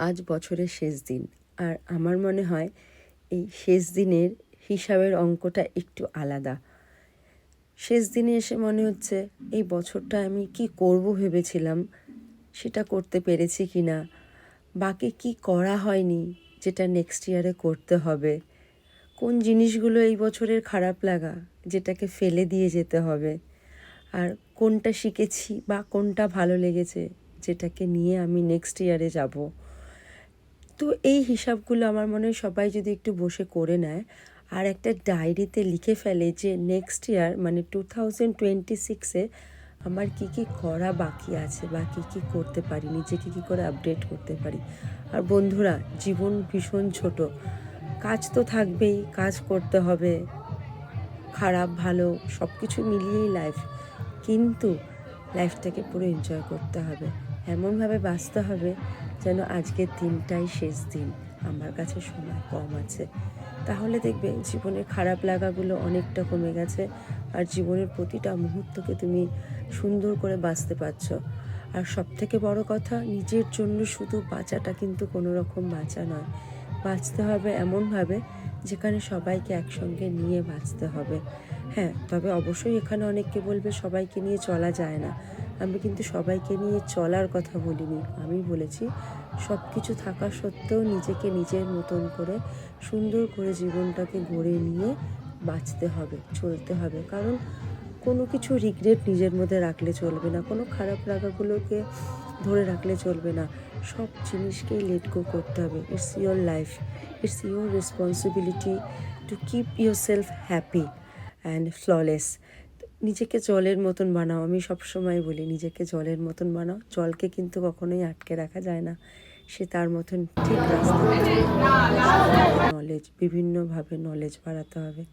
আজ বছরের শেষ দিন, আর আমার মনে হয় এই শেষ দিনের হিসাবের অঙ্কটা একটু আলাদা। শেষ দিনে এসে মনে হচ্ছে এই বছরটা আমি কি করব ভেবেছিলাম সেটা করতে পেরেছি কি না, বাকি কি করা হয়নি যেটা নেক্সট ইয়ারে করতে হবে, কোন জিনিসগুলো এই বছরের খারাপ লাগা যেটাকে ফেলে দিয়ে যেতে হবে, আর কোনটা শিখেছি বা কোনটা ভালো লেগেছে যেটাকে নিয়ে আমি নেক্সট ইয়ারে যাব। তো এই হিসাবগুলো আমার মনে হয় সবাই যদি একটু বসে করে নেয় আর একটা ডায়েরিতে লিখে ফেলে যে নেক্সট ইয়ার মানে 2026-এ আমার কী কী করা বাকি আছে বা কী কী করতে পারি, নিজেকে কী করে আপডেট করতে পারি। আর বন্ধুরা, জীবন ভীষণ ছোট, কাজ তো থাকবেই, কাজ করতে হবে, খারাপ ভালো সব কিছু মিলিয়েই লাইফ, কিন্তু লাইফটাকে পুরো এনজয় করতে হবে, এমনভাবে বাঁচতে হবে যেন আজকের দিনটাই শেষ দিন, আমার কাছে সময় কম আছে। তাহলে দেখবে জীবনের খারাপ লাগাগুলো অনেকটা কমে গেছে, আর জীবনের প্রতিটা মুহূর্তকে তুমি সুন্দর করে বাঁচতে পারছো। আর সবথেকে বড় কথা, নিজের জন্য শুধু বাঁচাটা কিন্তু কোনো রকম বাঁচা নয়, বাঁচতে হবে এমনভাবে যেখানে সবাইকে একসঙ্গে নিয়ে বাঁচতে হবে। হ্যাঁ, তবে অবশ্যই এখানে অনেককে বলবে সবাইকে নিয়ে চলা যায় না, আমি কিন্তু সবাইকে নিয়ে চলার কথা বলিনি, আমি বলেছি সব কিছু থাকা সত্ত্বেও নিজেকে নিজের মতন করে সুন্দর করে জীবনটাকে গড়ে নিয়ে বাঁচতে হবে, চলতে হবে। কারণ কোনো কিছু রিগ্রেট নিজের মধ্যে রাখলে চলবে না, কোনো খারাপ লাগাগুলোকে ধরে রাখলে চলবে না, সব জিনিসকেই লেট গো করতে হবে। It's your life, it's your responsibility to keep your self happy and flawless. নিজেকে জলের মতন বানাও, আমি সবসময় বলি নিজেকে জলের মতন বানাও, জলকে কিন্তু কখনোই আটকে রাখা যায় না, সে তার মতন ঠিক রাস্তা নলেজ, বিভিন্নভাবে নলেজ বাড়াতে হবে।